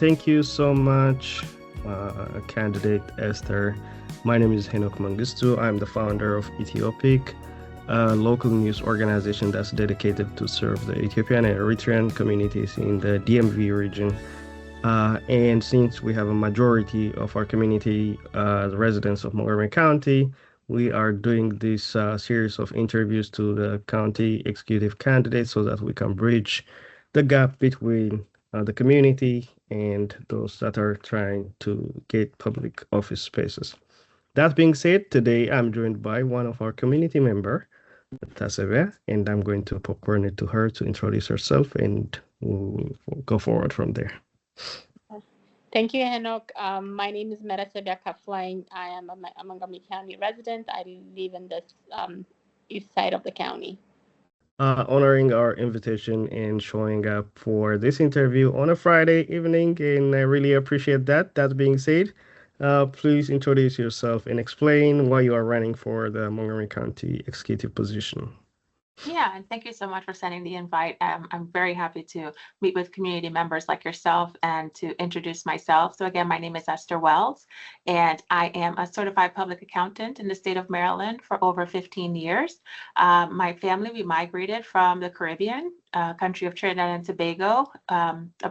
Thank you so much, candidate Esther. My name is Hénok Mangistu. I'm the founder of Itiyopic, a local news organization that's dedicated to serve the Ethiopian and Eritrean communities in the DMV region. And since we have a majority of our community, the residents of Montgomery County, we are doing this series of interviews to the county executive candidates so that we can bridge the gap between the community and those that are trying to get public office spaces. That being said, today I'm joined by one of our community member, Metaseviya, and I'm going to popcorn it to her to introduce herself, and we'll go forward from there. Thank you, Hénok. My name is Metaseviya Kafleኝ. I am a Montgomery County resident. I live in the east side of the county. Honoring our invitation and showing up for this interview on a Friday evening, and I really appreciate that. That being said, please introduce yourself and explain why you are running for the Montgomery County executive position. Yeah, and thank you so much for sending the invite. I'm very happy to meet with community members like yourself and to introduce myself. So again, my name is Esther Wells, and I am a certified public accountant in the state of Maryland for over 15 years. My family, we migrated from the Caribbean, country of Trinidad and Tobago,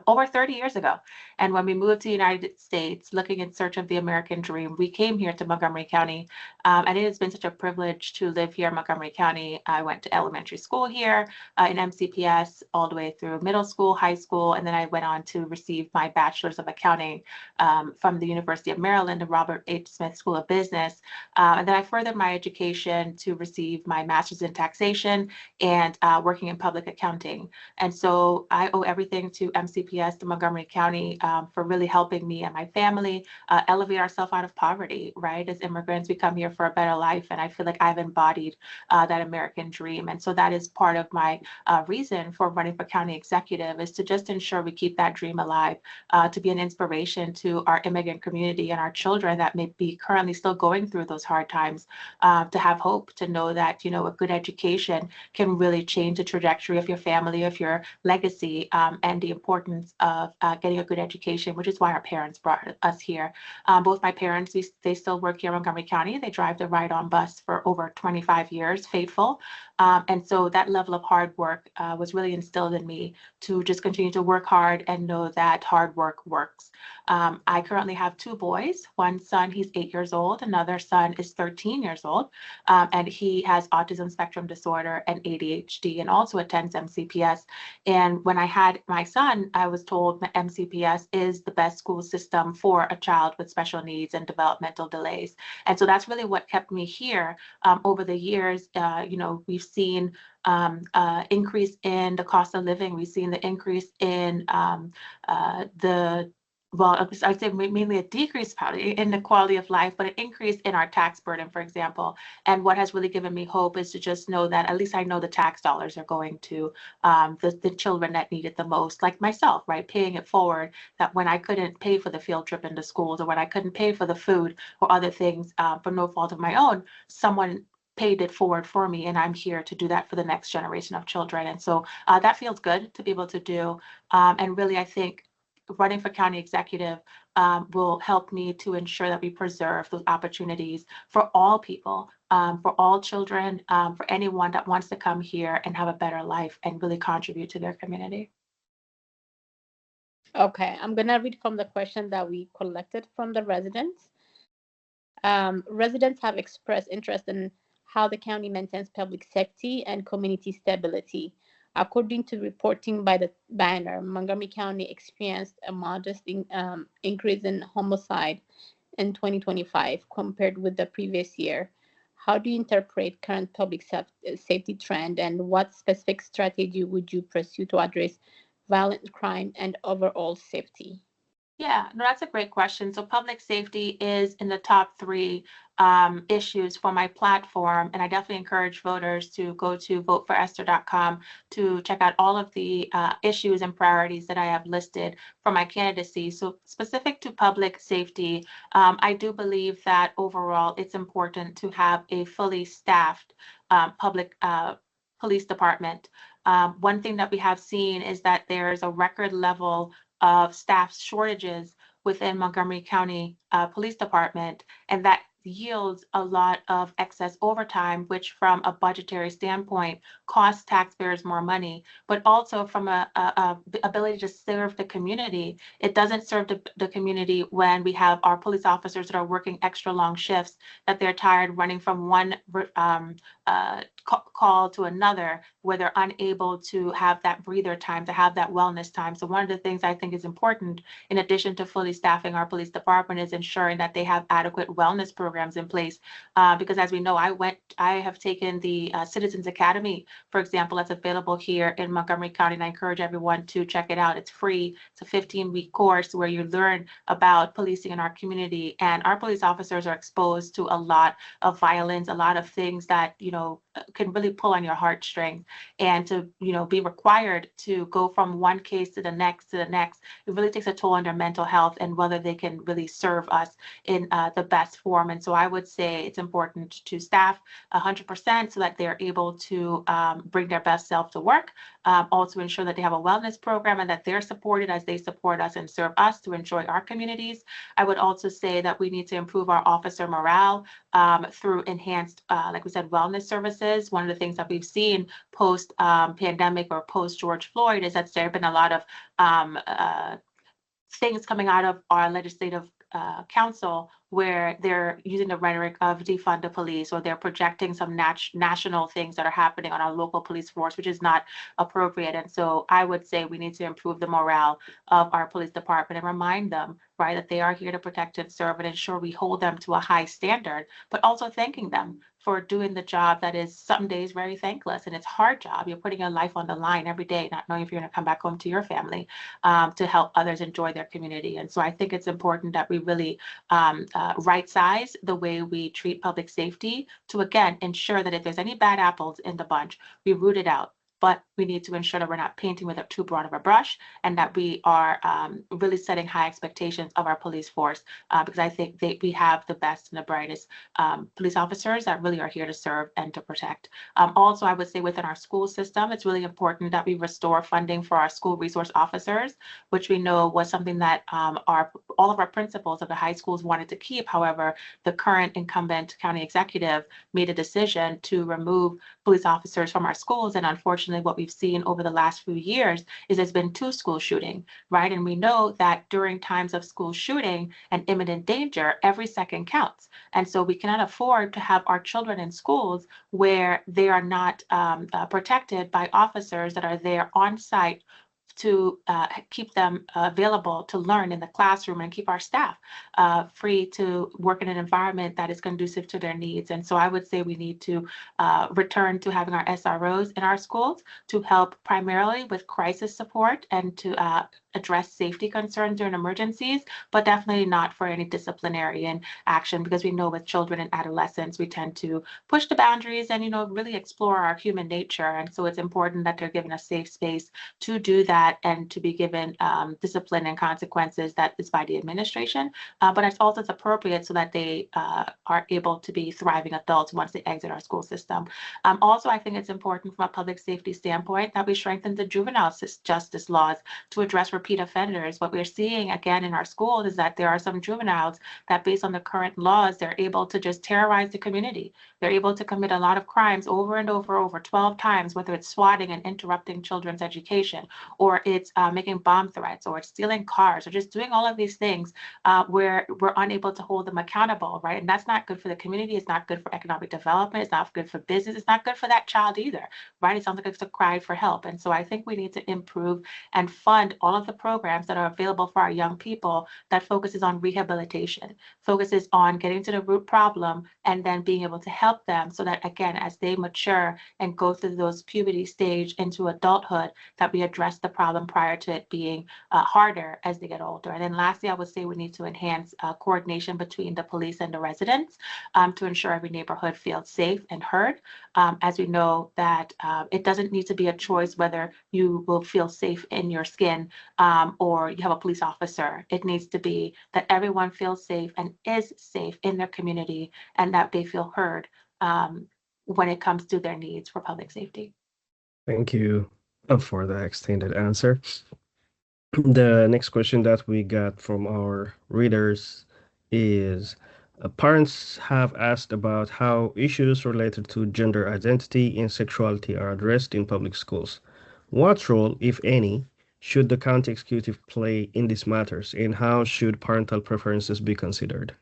over 30 years ago. And when we moved to the United States, looking in search of the American dream, we came here to Montgomery County. And it has been such a privilege to live here in Montgomery County. I went to elementary school here in MCPS all the way through middle school, high school, and then I went on to receive my bachelor's of accounting from the University of Maryland, the Robert H. Smith School of Business. And then I furthered my education to receive my master's in taxation and working in public accounting. And so I owe everything to MCPS, to Montgomery County, for really helping me and my family elevate ourselves out of poverty, right? As immigrants, we come here for a better life, and I feel like I've embodied that American dream. And so that is part of my reason for running for county executive, is to just ensure we keep that dream alive, to be an inspiration to our immigrant community and our children that may be currently still going through those hard times, to have hope, to know that, you know, a good education can really change the trajectory of your family, of your legacy, and the importance of getting a good education, which is why our parents brought us here. Both my parents, they still work here in Montgomery County. They drive the ride-on bus for over 25 years, faithful. And so that level of hard work was really instilled in me to just continue to work hard and know that hard work works. I currently have two boys. One son, he's 8 years old. Another son is 13 years old. And he has autism spectrum disorder and ADHD, and also attends MCPS. And when I had my son, I was told that MCPS is the best school system for a child with special needs and developmental delays. And so that's really what kept me here. Over the years, you know, we've seen increase in the cost of living. We've seen the increase in I'd say mainly a decrease probably in the quality of life, but an increase in our tax burden, for example. And what has really given me hope is to just know that at least I know the tax dollars are going to the children that need it the most, like myself, right? Paying it forward, that when I couldn't pay for the field trip into schools, or when I couldn't pay for the food or other things for no fault of my own, someone paid it forward for me, and I'm here to do that for the next generation of children. And so that feels good to be able to do. And really, I think running for county executive will help me to ensure that we preserve those opportunities for all people, for all children, for anyone that wants to come here and have a better life and really contribute to their community. Okay, I'm gonna read from the question that we collected from the residents. Residents have expressed interest in how the county maintains public safety and community stability. According to reporting by the Banner, Montgomery County experienced a modest increase in homicide in 2025 compared with the previous year. How do you interpret current public safety trend, and what specific strategy would you pursue to address violent crime and overall safety? Yeah, no, that's a great question. So public safety is in the top 3 issues for my platform, and I definitely encourage voters to go to voteforesther.com to check out all of the issues and priorities that I have listed for my candidacy. So specific to public safety, I do believe that overall it's important to have a fully staffed public police department. One thing that we have seen is that there's a record level of staff shortages within Montgomery County Police Department, and that yields a lot of excess overtime, which from a budgetary standpoint costs taxpayers more money, but also from a ability to serve the community. It doesn't serve the community when we have our police officers that are working extra long shifts, that they're tired running from one call to another, where they're unable to have that breather time, to have that wellness time. So one of the things I think is important, in addition to fully staffing our police department, is ensuring that they have adequate wellness programs in place. Because as we know, I have taken the Citizens Academy, for example, that's available here in Montgomery County, and I encourage everyone to check it out. It's free. It's a 15-week course where you learn about policing in our community, and our police officers are exposed to a lot of violence, a lot of things that, you know, can really pull on your heartstrings, and to, you know, be required to go from one case to the next, it really takes a toll on their mental health and whether they can really serve us in the best form. And so I would say it's important to staff 100% so that they're able to bring their best self to work. Also ensure that they have a wellness program and that they're supported as they support us and serve us to enjoy our communities. I would also say that we need to improve our officer morale through enhanced, like we said, wellness services. One of the things that we've seen post pandemic or post George Floyd is that there have been a lot of things coming out of our legislative council where they're using the rhetoric of defund the police, or they're projecting some national things that are happening on our local police force, which is not appropriate. And so I would say we need to improve the morale of our police department and remind them, right, that they are here to protect and serve, and ensure we hold them to a high standard, but also thanking them for doing the job that is some days very thankless, and it's a hard job. You're putting your life on the line every day, not knowing if you're going to come back home to your family, to help others enjoy their community. And so I think it's important that we really right size the way we treat public safety to, again, ensure that if there's any bad apples in the bunch, we root it out. But we need to ensure that we're not painting with a too broad of a brush, and that we are really setting high expectations of our police force, because I think we have the best and the brightest police officers that really are here to serve and to protect. Also, I would say within our school system, it's really important that we restore funding for our school resource officers, which we know was something that all of our principals of the high schools wanted to keep. However, the current incumbent county executive made a decision to remove police officers from our schools, and unfortunately, what we've seen over the last few years is there's been 2 school shootings, right? And we know that during times of school shooting and imminent danger, every second counts. And so we cannot afford to have our children in schools where they are not protected by officers that are there on site to keep them available to learn in the classroom, and keep our staff free to work in an environment that is conducive to their needs. And so I would say we need to return to having our SROs in our schools to help primarily with crisis support and to address safety concerns during emergencies, but definitely not for any disciplinary action, because we know with children and adolescents, we tend to push the boundaries and, you know, really explore our human nature. And so it's important that they're given a safe space to do that and to be given discipline and consequences that is by the administration, but it's also appropriate so that they are able to be thriving adults once they exit our school system. Also, I think it's important from a public safety standpoint that we strengthen the juvenile justice laws to address repeat offenders. What we're seeing again in our schools is that there are some juveniles that, based on the current laws, they're able to just terrorize the community. They're able to commit a lot of crimes over and over 12 times, whether it's swatting and interrupting children's education, or it's making bomb threats, or it's stealing cars, or just doing all of these things where we're unable to hold them accountable, right? And that's not good for the community. It's not good for economic development. It's not good for business. It's not good for that child either, right? It sounds like it's a cry for help. And so I think we need to improve and fund all of the programs that are available for our young people that focuses on rehabilitation, focuses on getting to the root problem, and then being able to help them so that, again, as they mature and go through those puberty stage into adulthood, that we address the problem prior to it being harder as they get older. And then lastly, I would say we need to enhance coordination between the police and the residents to ensure every neighborhood feels safe and heard. As we know that it doesn't need to be a choice whether you will feel safe in your skin or you have a police officer. It needs to be that everyone feels safe and is safe in their community, and that they feel heard when it comes to their needs for public safety. Thank you for the extended answer. The next question that we got from our readers is parents have asked about how issues related to gender identity and sexuality are addressed in public schools. What role, if any, should the county executive play in these matters, and how should parental preferences be considered?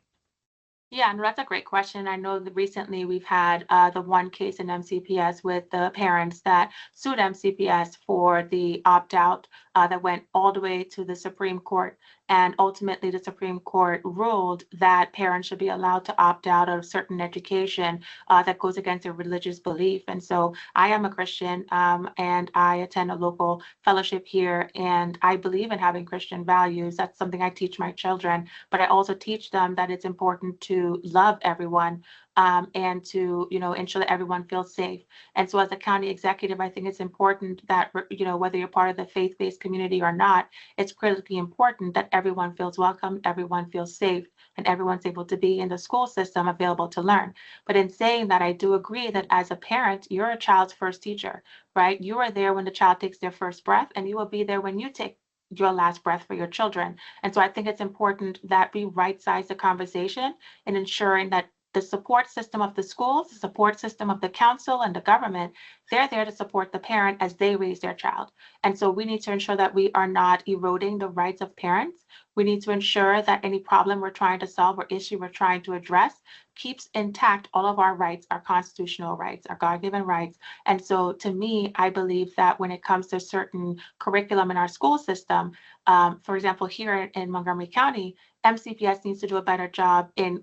Yeah, no, that's a great question. I know that recently we've had the one case in MCPS with the parents that sued MCPS for the opt-out that went all the way to the Supreme Court. And ultimately, the Supreme Court ruled that parents should be allowed to opt out of certain education that goes against their religious belief. And so I am a Christian and I attend a local fellowship here, and I believe in having Christian values. That's something I teach my children, but I also teach them that it's important to love everyone and to, ensure that everyone feels safe. And so as a county executive, I think it's important that, whether you're part of the faith-based community or not, it's critically important that everyone feels welcome, everyone feels safe, and everyone's able to be in the school system available to learn. But in saying that, I do agree that as a parent, you're a child's first teacher, right? You are there when the child takes their first breath, and you will be there when you take your last breath for your children. And so I think it's important that we right-size the conversation in ensuring that the support system of the schools, the support system of the council and the government, they're there to support the parent as they raise their child. And so we need to ensure that we are not eroding the rights of parents. We need to ensure that any problem we're trying to solve or issue we're trying to address keeps intact all of our rights, our constitutional rights, our God-given rights. And so to me, I believe that when it comes to certain curriculum in our school system, for example, here in Montgomery County, MCPS needs to do a better job in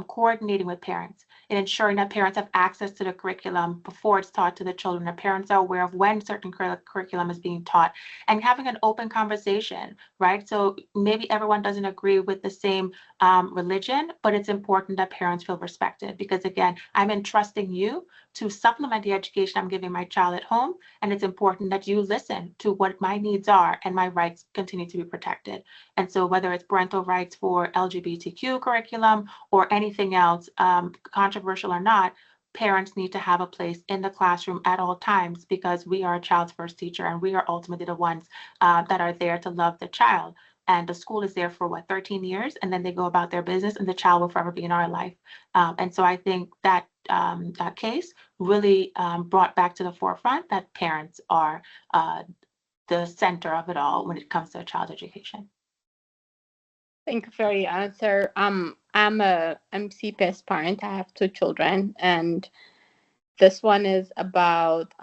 coordinating with parents and ensuring that parents have access to the curriculum before it's taught to the children. The parents are aware of when certain curriculum is being taught and having an open conversation, right? So maybe everyone doesn't agree with the same religion, but it's important that parents feel respected because, again, I'm entrusting you to supplement the education I'm giving my child at home. And it's important that you listen to what my needs are and my rights continue to be protected. And so whether it's parental rights for LGBTQ curriculum or anything else, controversial or not, parents need to have a place in the classroom at all times because we are a child's first teacher and we are ultimately the ones that are there to love the child. And the school is there for 13 years, and then they go about their business, and the child will forever be in our life. And so I think that that case really brought back to the forefront that parents are the center of it all when it comes to child education. Thank you for your answer. I'm a MCPS parent. I have 2 children, and this one is about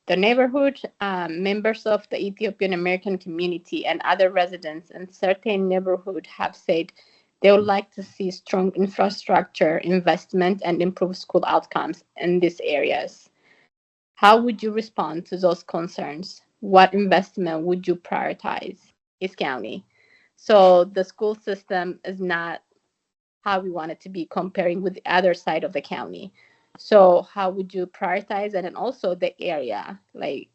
the neighborhood. Members of the Ethiopian American community and other residents in certain neighborhood have said they would like to see strong infrastructure investment and improve school outcomes in these areas. How would you respond to those concerns? What investment would you prioritize? East County. So the school system is not how we want it to be comparing with the other side of the county. So how would you prioritize it? And also the area, like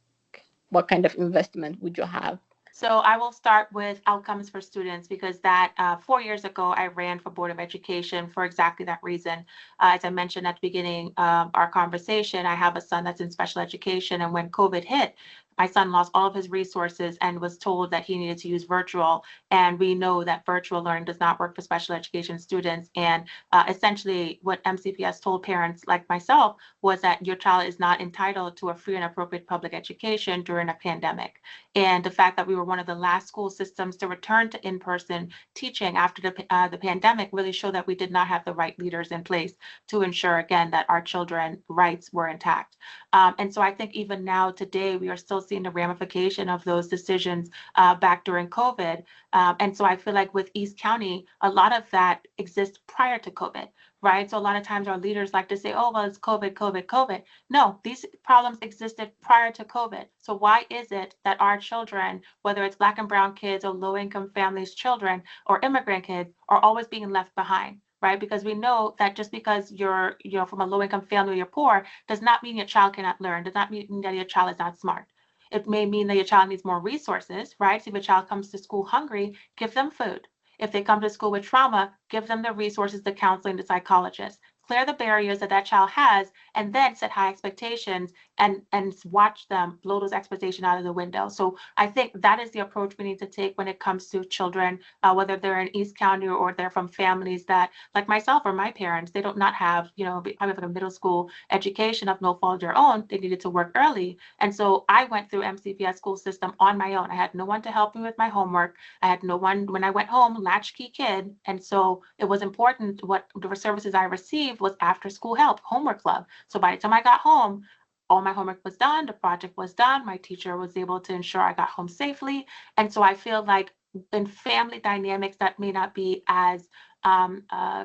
what kind of investment would you have? So I will start with outcomes for students because that 4 years ago, I ran for Board of Education for exactly that reason. As I mentioned at the beginning of our conversation, I have a son that's in special education. And when COVID hit, my son lost all of his resources and was told that he needed to use virtual. And we know that virtual learning does not work for special education students. And essentially what MCPS told parents like myself was that your child is not entitled to a free and appropriate public education during a pandemic. And the fact that we were one of the last school systems to return to in-person teaching after the pandemic really showed that we did not have the right leaders in place to ensure, again, that our children's rights were intact. And so I think even now today, we are still seeing the ramification of those decisions back during COVID. And so I feel like with East County, a lot of that exists prior to COVID, right? So a lot of times our leaders like to say, oh, well, it's COVID, COVID, COVID. No, these problems existed prior to COVID. So why is it that our children, whether it's Black and brown kids or low-income families' children or immigrant kids, are always being left behind? Right? Because we know that just because you're, from a low-income family or you're poor does not mean your child cannot learn, does not mean that your child is not smart. It may mean that your child needs more resources, right? So if a child comes to school hungry, give them food. If they come to school with trauma, give them the resources, the counseling, the psychologist. clear the barriers that that child has, and then set high expectations and watch them blow those expectations out of the window. So I think that is the approach we need to take when it comes to children, whether they're in East County or they're from families that, like myself or my parents, they don't not have, you know, probably like a middle school education of no fault of their own. They needed to work early. And so I went through MCPS school system on my own. I had no one to help me with my homework. I had no one when I went home, latchkey kid. And so it was important what the services I received was after school help, homework club. So by the time I got home, all my homework was done, the project was done, my teacher was able to ensure I got home safely. And so I feel like in family dynamics that may not be as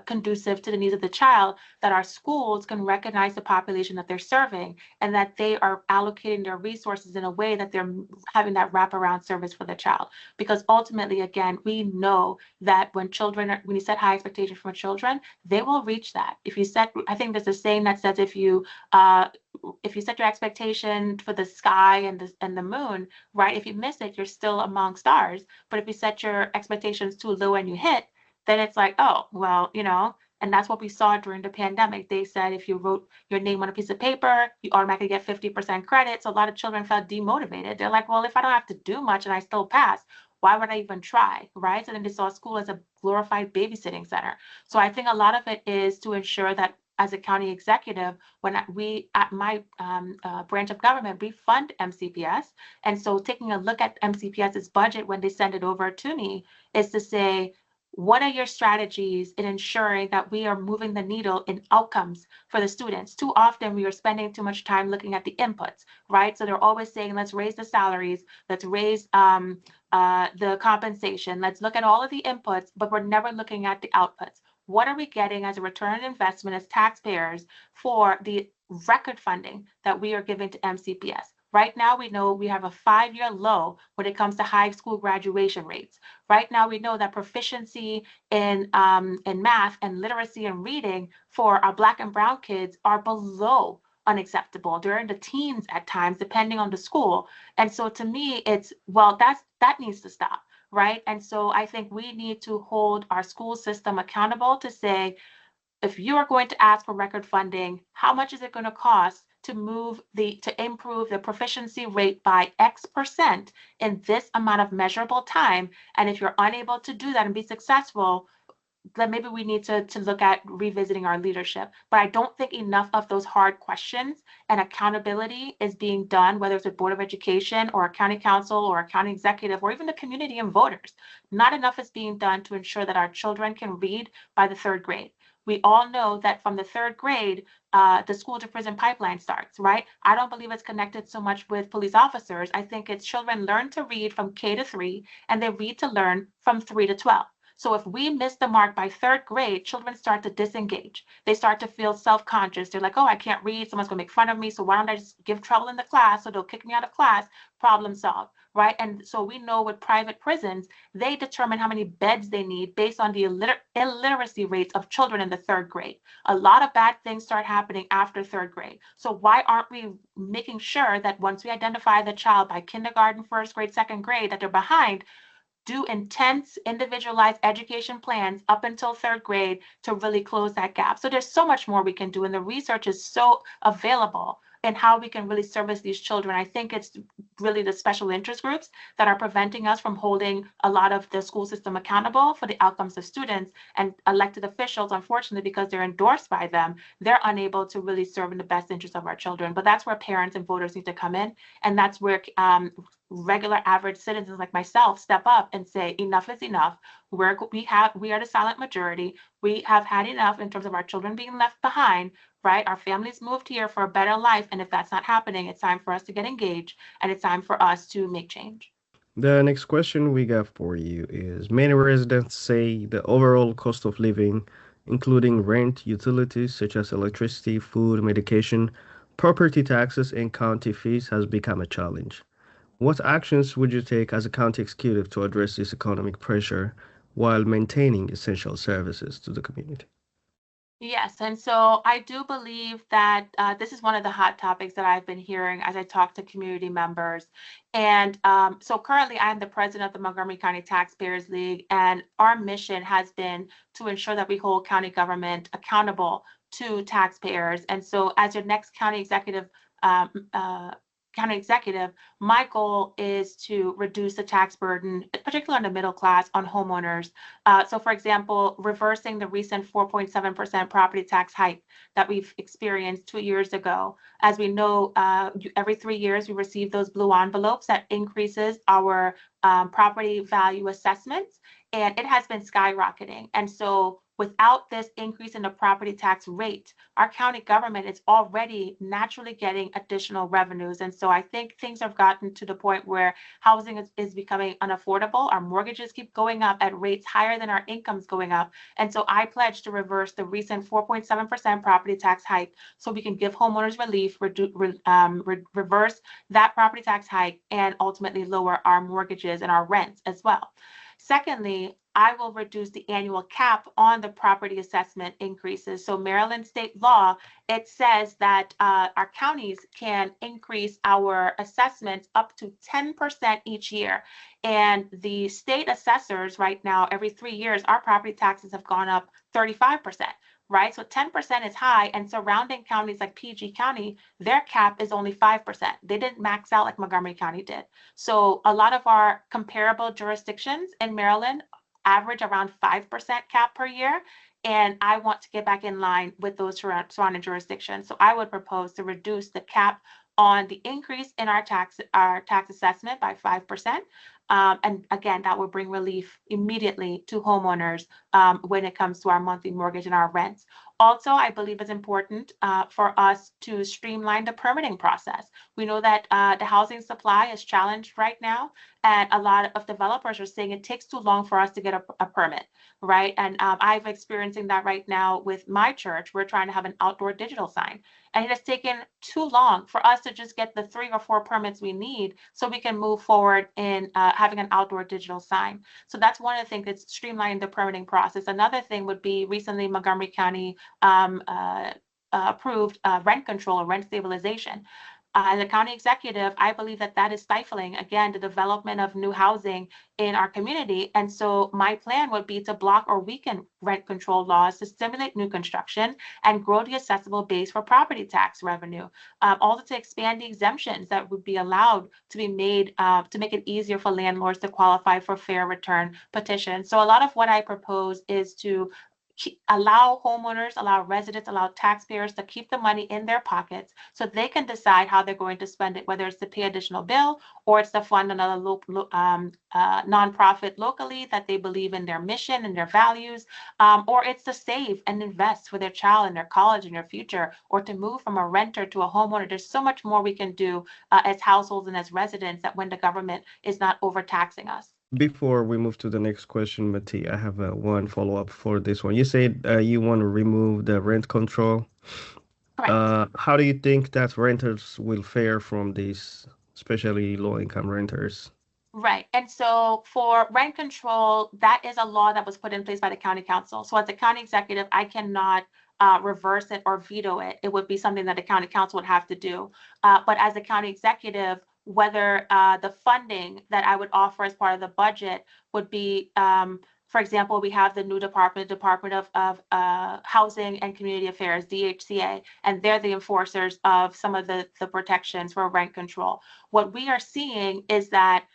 conducive to the needs of the child, that our schools can recognize the population that they're serving and that they are allocating their resources in a way that they're having that wraparound service for the child. Because ultimately, again, we know that when you set high expectations for children, they will reach that. If you set, I think there's a saying that says if you set your expectation for the sky and the moon, right, if you miss it, you're still among stars. But if you set your expectations too low and you hit, then it's like, oh, well, you know, and that's what we saw during the pandemic. They said if you wrote your name on a piece of paper, you automatically get 50% credit. So a lot of children felt demotivated. They're like, well, if I don't have to do much and I still pass, why would I even try, right? So then they saw school as a glorified babysitting center. So I think a lot of it is to ensure that as a county executive, when we, at my branch of government, we fund MCPS. And so taking a look at MCPS's budget when they send it over to me is to say, what are your strategies in ensuring that we are moving the needle in outcomes for the students? Too often we are spending too much time looking at the inputs, right? So they're always saying, let's raise the salaries, let's raise the compensation, let's look at all of the inputs, but we're never looking at the outputs. What are we getting as a return on investment as taxpayers for the record funding that we are giving to MCPS? Right now, we know we have a 5-year low when it comes to high school graduation rates. Right now, we know that proficiency in math and literacy and reading for our Black and Brown kids are below unacceptable. They're in the teens at times, depending on the school. And so to me, it's, well, that needs to stop, right? And so I think we need to hold our school system accountable to say, if you are going to ask for record funding, how much is it going to cost to improve the proficiency rate by X% in this amount of measurable time? And if you're unable to do that and be successful, then maybe we need to look at revisiting our leadership. But I don't think enough of those hard questions and accountability is being done, whether it's a Board of Education or a county council or a county executive or even the community and voters. Not enough is being done to ensure that our children can read by the 3rd grade. We all know that from the 3rd grade, the school to prison pipeline starts, right? I don't believe it's connected so much with police officers. I think it's children learn to read from K to 3 and they read to learn from 3 to 12. So if we miss the mark by 3rd grade, children start to disengage. They start to feel self-conscious. They're like, oh, I can't read. Someone's going to make fun of me. So why don't I just give trouble in the class so they'll kick me out of class? Problem solved, right? And so we know with private prisons, they determine how many beds they need based on the illiteracy rates of children in the 3rd grade. A lot of bad things start happening after 3rd grade. So why aren't we making sure that once we identify the child by kindergarten, 1st grade, 2nd grade, that they're behind, do intense individualized education plans up until 3rd grade to really close that gap. So there's so much more we can do, and the research is so available in how we can really service these children. I think it's really the special interest groups that are preventing us from holding a lot of the school system accountable for the outcomes of students, and elected officials, unfortunately, because they're endorsed by them, they're unable to really serve in the best interest of our children. But that's where parents and voters need to come in, and that's where regular average citizens like myself step up and say, enough is enough. We are the silent majority. We have had enough in terms of our children being left behind, right? Our families moved here for a better life. And if that's not happening, it's time for us to get engaged, and it's time for us to make change. The next question we got for you is, many residents say the overall cost of living, including rent, utilities such as electricity, food, medication, property taxes, and county fees, has become a challenge. What actions would you take as a county executive to address this economic pressure while maintaining essential services to the community? Yes, and so I do believe that this is one of the hot topics that I've been hearing as I talk to community members. And so currently I'm the president of the Montgomery County Taxpayers League, and our mission has been to ensure that we hold county government accountable to taxpayers. And so as your next county executive, my goal is to reduce the tax burden, particularly on the middle class, on homeowners. So for example, reversing the recent 4.7% property tax hike that we've experienced 2 years ago. As we know, every 3 years we receive those blue envelopes that increases our property value assessments, and it has been skyrocketing. And so without this increase in the property tax rate, our county government is already naturally getting additional revenues. And so I think things have gotten to the point where housing is becoming unaffordable. Our mortgages keep going up at rates higher than our incomes going up. And so I pledge to reverse the recent 4.7% property tax hike so we can give homeowners relief, reverse that property tax hike, and ultimately lower our mortgages and our rents as well. Secondly, I will reduce the annual cap on the property assessment increases. So Maryland state law, it says that our counties can increase our assessments up to 10% each year. And the state assessors right now, every 3 years, our property taxes have gone up 35%. Right? So 10% is high, and surrounding counties like PG County, their cap is only 5%. They didn't max out like Montgomery County did. So a lot of our comparable jurisdictions in Maryland average around 5% cap per year. And I want to get back in line with those surrounding jurisdictions. So I would propose to reduce the cap on the increase in our tax assessment by 5%. And again, that will bring relief immediately to homeowners when it comes to our monthly mortgage and our rents. Also, I believe it's important for us to streamline the permitting process. We know that the housing supply is challenged right now, and a lot of developers are saying it takes too long for us to get a permit, right? And I'm experiencing that right now with my church. We're trying to have an outdoor digital sign, and it has taken too long for us to just get the 3 or 4 permits we need so we can move forward in having an outdoor digital sign. So that's one of the things that's streamlining the permitting process. Another thing would be recently Montgomery County approved rent control or rent stabilization. As a county executive, I believe that that is stifling, again, the development of new housing in our community. And so my plan would be to block or weaken rent control laws to stimulate new construction and grow the accessible base for property tax revenue. Also to expand the exemptions that would be allowed to be made to make it easier for landlords to qualify for fair return petitions. So a lot of what I propose is to allow homeowners, allow residents, allow taxpayers to keep the money in their pockets so they can decide how they're going to spend it, whether it's to pay additional bill or it's to fund another nonprofit locally that they believe in their mission and their values, or it's to save and invest for their child and their college and their future, or to move from a renter to a homeowner. There's so much more we can do as households and as residents that when the government is not overtaxing us. Before we move to the next question, Mati, I have one follow-up for this one. You said you want to remove the rent control. Correct. How do you think that renters will fare from this, especially low-income renters? Right. And so for rent control, that is a law that was put in place by the county council. So as a county executive, I cannot reverse it or veto it. It would be something that the county council would have to do. But as a county executive, whether the funding that I would offer as part of the budget would be, for example, we have the new Department of Housing and Community Affairs, DHCA, and they're the enforcers of some of the protections for rent control. What we are seeing is that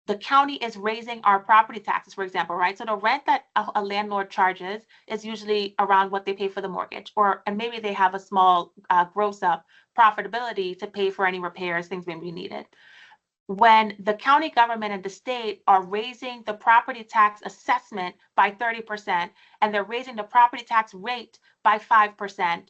the county is raising our property taxes, for example, right? So the rent that a landlord charges is usually around what they pay for the mortgage, and maybe they have a small gross up profitability to pay for any repairs, things may be needed. When the county government and the state are raising the property tax assessment by 30%, and they're raising the property tax rate by 5%,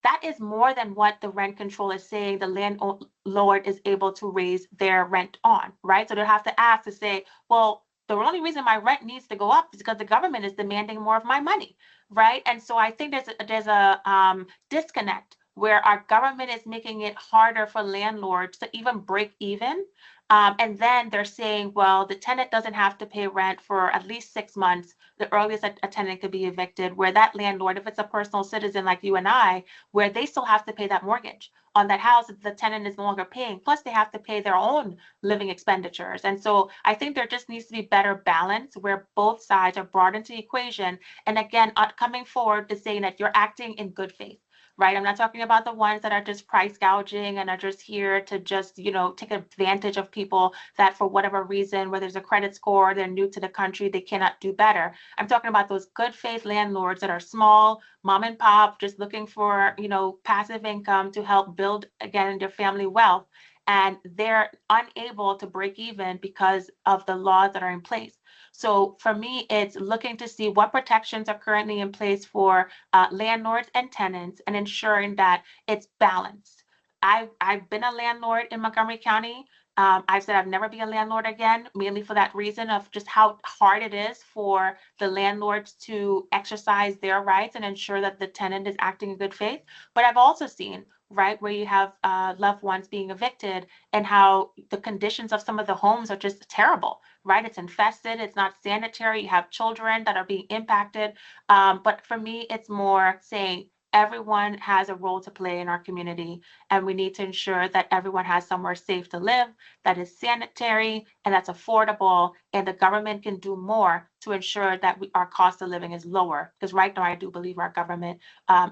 that is more than what the rent control is saying the landlord is able to raise their rent on, right? So they'll have to ask to say, well, the only reason my rent needs to go up is because the government is demanding more of my money, right? And so I think there's a disconnect where our government is making it harder for landlords to even break even. And then they're saying, well, the tenant doesn't have to pay rent for at least 6 months. The earliest a tenant could be evicted, where that landlord, if it's a personal citizen like you and I, where they still have to pay that mortgage on that house that the tenant is no longer paying, plus they have to pay their own living expenditures. And so I think there just needs to be better balance where both sides are brought into the equation. And again, coming forward to saying that you're acting in good faith. Right. I'm not talking about the ones that are just price gouging and are just here to just, take advantage of people that for whatever reason, whether there's a credit score, they're new to the country, they cannot do better. I'm talking about those good faith landlords that are small, mom and pop, just looking for, passive income to help build, again, their family wealth. And they're unable to break even because of the laws that are in place. So for me, it's looking to see what protections are currently in place for landlords and tenants and ensuring that it's balanced. I've been a landlord in Montgomery County. I've said I've never be a landlord again, mainly for that reason of just how hard it is for the landlords to exercise their rights and ensure that the tenant is acting in good faith. But I've also seen, right, where you have loved ones being evicted and how the conditions of some of the homes are just terrible, right? It's infested, it's not sanitary, you have children that are being impacted. But for me, it's more saying everyone has a role to play in our community, and we need to ensure that everyone has somewhere safe to live, that is sanitary, and that's affordable, and the government can do more to ensure that our cost of living is lower. Because right now, I do believe our government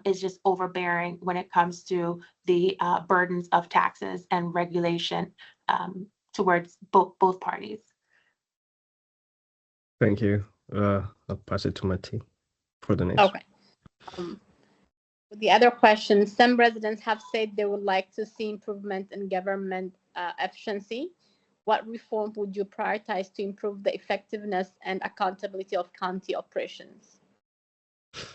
is just overbearing when it comes to the burdens of taxes and regulation towards both parties. Thank you. I'll pass it to Mati for the next. Okay. The other question, some residents have said they would like to see improvement in government efficiency. What reform would you prioritize to improve the effectiveness and accountability of county operations?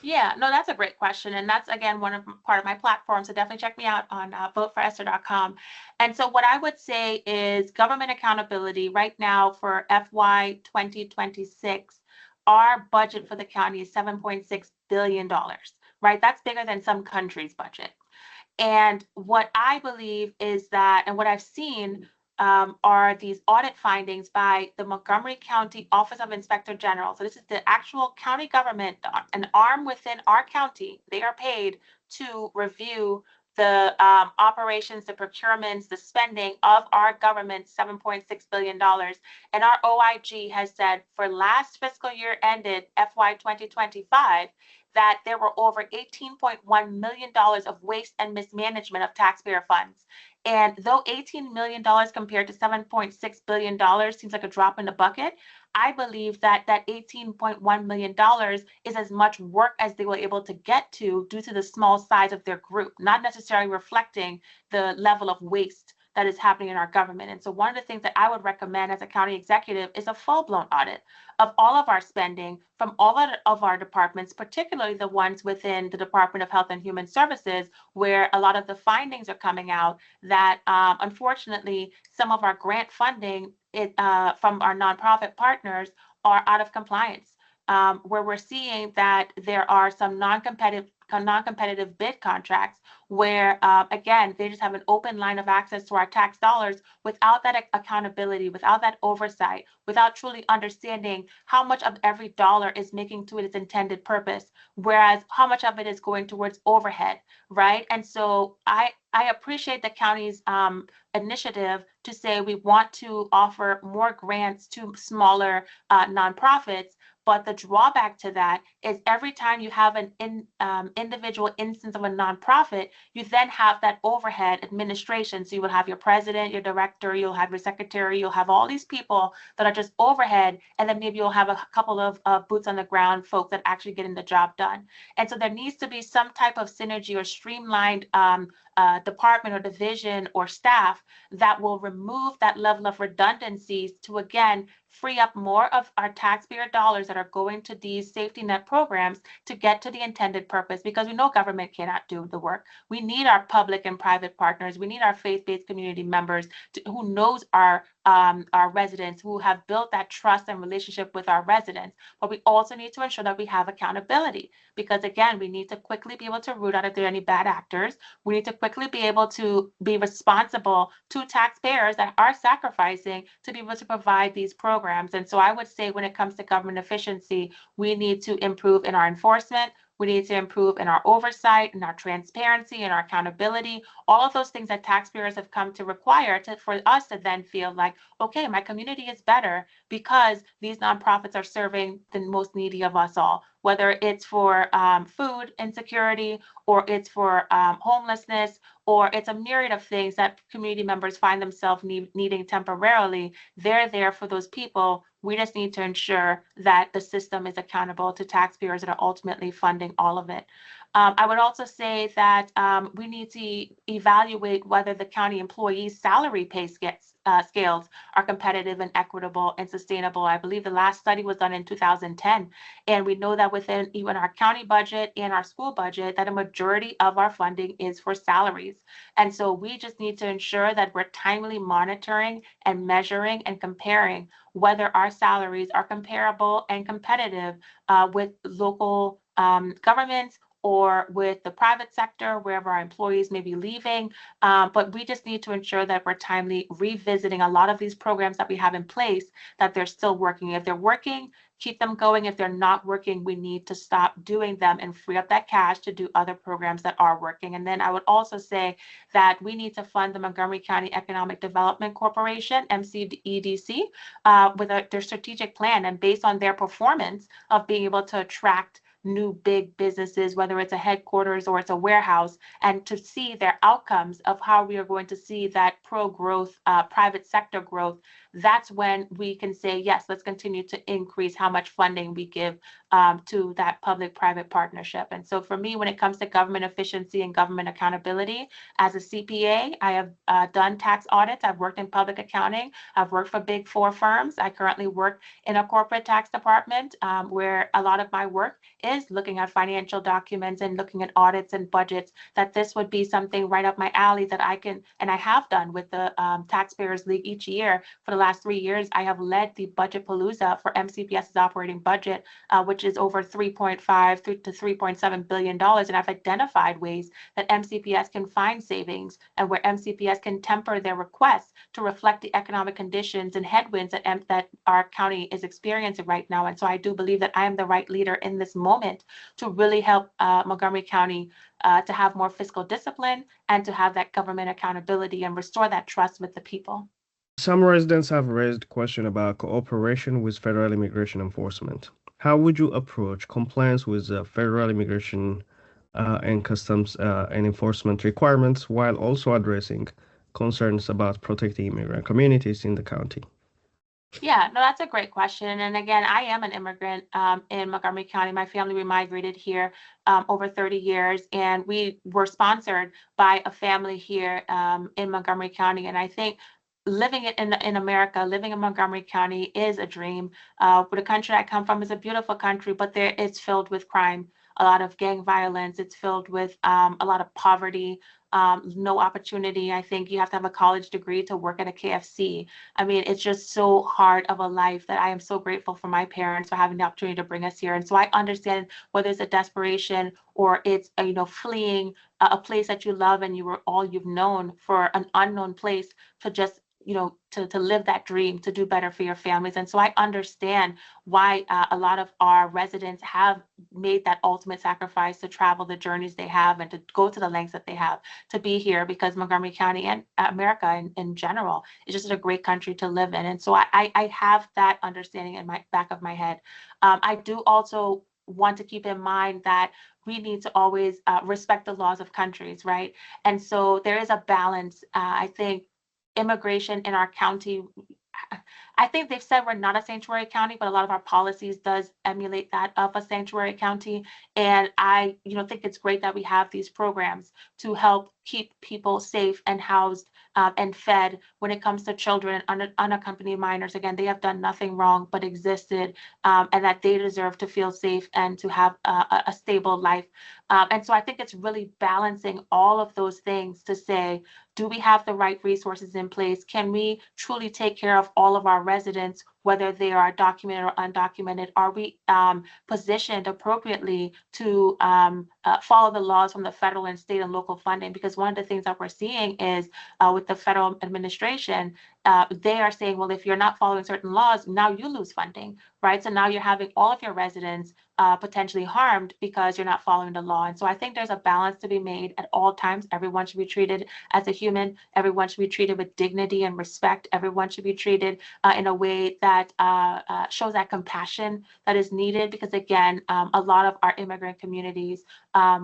Yeah, no, that's a great question. And that's, again, part of my platform. So definitely check me out on voteforesther.com. And so what I would say is government accountability right now for FY 2026, our budget for the county is $7.6 billion, right? That's bigger than some countries' budget. And what I believe is that, and what I've seen are these audit findings by the Montgomery County Office of Inspector General. So this is the actual county government, an arm within our county. They are paid to review the operations, the procurements, the spending of our government, $7.6 billion. And our OIG has said for last fiscal year ended FY 2025, that there were over $18.1 million of waste and mismanagement of taxpayer funds. And though $18 million compared to $7.6 billion seems like a drop in the bucket, I believe that that $18.1 million is as much work as they were able to get to due to the small size of their group, not necessarily reflecting the level of waste that is happening in our government. And so one of the things that I would recommend as a county executive is a full-blown audit of all of our spending from all of our departments, particularly the ones within the Department of Health and Human Services, where a lot of the findings are coming out that unfortunately, some of our grant funding from our nonprofit partners are out of compliance, where we're seeing that there are some non-competitive bid contracts where, again, they just have an open line of access to our tax dollars without that accountability, without that oversight, without truly understanding how much of every dollar is making to its intended purpose, whereas how much of it is going towards overhead, right? And so I appreciate the county's initiative to say we want to offer more grants to smaller nonprofits. But the drawback to that is every time you have an individual instance of a nonprofit, you then have that overhead administration. So you will have your president, your director, you'll have your secretary, you'll have all these people that are just overhead, and then maybe you'll have a couple of boots on the ground folks that actually getting the job done. And so there needs to be some type of synergy or streamlined department or division or staff that will remove that level of redundancies to, again, free up more of our taxpayer dollars that are going to these safety net programs to get to the intended purpose, because we know government cannot do the work. We need our public and private partners. We need our faith-based community members who knows our residents, who have built that trust and relationship with our residents. But we also need to ensure that we have accountability, because again, we need to quickly be able to root out if there are any bad actors. We need to quickly be able to be responsible to taxpayers that are sacrificing to be able to provide these programs. And so I would say when it comes to government efficiency, we need to improve in our enforcement. We need to improve in our oversight, in our transparency, in our accountability, all of those things that taxpayers have come to require for us to then feel like, okay, my community is better because these nonprofits are serving the most needy of us all, whether it's for food insecurity, or it's for homelessness, or it's a myriad of things that community members find themselves needing temporarily. They're there for those people. We just need to ensure that the system is accountable to taxpayers that are ultimately funding all of it. I would also say that we need to evaluate whether the county employees' salary pay scales are competitive and equitable and sustainable. I believe the last study was done in 2010, and we know that within even our county budget and our school budget, that a majority of our funding is for salaries. And so we just need to ensure that we're timely monitoring and measuring and comparing whether our salaries are comparable and competitive with local governments or with the private sector, wherever our employees may be leaving. But we just need to ensure that we're timely revisiting a lot of these programs that we have in place, that they're still working. If they're working, keep them going. If they're not working, we need to stop doing them and free up that cash to do other programs that are working. And then I would also say that we need to fund the Montgomery County Economic Development Corporation, MCEDC, with their strategic plan, and based on their performance of being able to attract new big businesses, whether it's a headquarters or it's a warehouse, and to see their outcomes of how we are going to see that pro-growth, private sector growth. That's when we can say, yes, let's continue to increase how much funding we give to that public-private partnership. And so for me, when it comes to government efficiency and government accountability, as a CPA, I have done tax audits. I've worked in public accounting. I've worked for Big Four firms. I currently work in a corporate tax department where a lot of my work is looking at financial documents and looking at audits and budgets, that this would be something right up my alley that I can, and I have done with the Taxpayers League each year. For the last 3 years, I have led the Budget Palooza for MCPS's operating budget, which is over $3.5 to $3.7 billion. And I've identified ways that MCPS can find savings and where MCPS can temper their requests to reflect the economic conditions and headwinds that our county is experiencing right now. And so I do believe that I am the right leader in this moment to really help Montgomery County to have more fiscal discipline and to have that government accountability and restore that trust with the people. Some residents have raised questions about cooperation with federal immigration enforcement. How would you approach compliance with federal immigration and customs and enforcement requirements while also addressing concerns about protecting immigrant communities in the county? Yeah, no, that's a great question. And again, I am an immigrant in Montgomery County. My family migrated here over 30 years, and we were sponsored by a family here in Montgomery County. And I think living in America, living in Montgomery County is a dream. The country I come from is a beautiful country, but it's filled with crime, a lot of gang violence. It's filled with a lot of poverty, no opportunity. I think you have to have a college degree to work at a KFC. I mean, it's just so hard of a life that I am so grateful for my parents for having the opportunity to bring us here. And so I understand whether it's a desperation or it's fleeing a place that you love and you've known for an unknown place to just to live that dream, to do better for your families. And so I understand why a lot of our residents have made that ultimate sacrifice to travel the journeys they have and to go to the lengths that they have to be here, because Montgomery County and America in general is just a great country to live in. And so I have that understanding in my back of my head. I do also want to keep in mind that we need to always respect the laws of countries, right? And so there is a balance. I think immigration in our county, I think they've said we're not a sanctuary county, but a lot of our policies does emulate that of a sanctuary county. And I think it's great that we have these programs to help keep people safe and housed and fed when it comes to children and unaccompanied minors. Again, they have done nothing wrong but existed, and that they deserve to feel safe and to have a stable life. And so I think it's really balancing all of those things to say, do we have the right resources in place? Can we truly take care of all of our residents, whether they are documented or undocumented? Are we positioned appropriately to follow the laws from the federal and state and local funding? Because one of the things that we're seeing is with the federal administration, they are saying, well, if you're not following certain laws, now you lose funding, right? So now you're having all of your residents potentially harmed because you're not following the law. And so I think there's a balance to be made at all times. Everyone should be treated as a human. Everyone should be treated with dignity and respect. Everyone should be treated in a way that shows that compassion that is needed. Because again, a lot of our immigrant communities,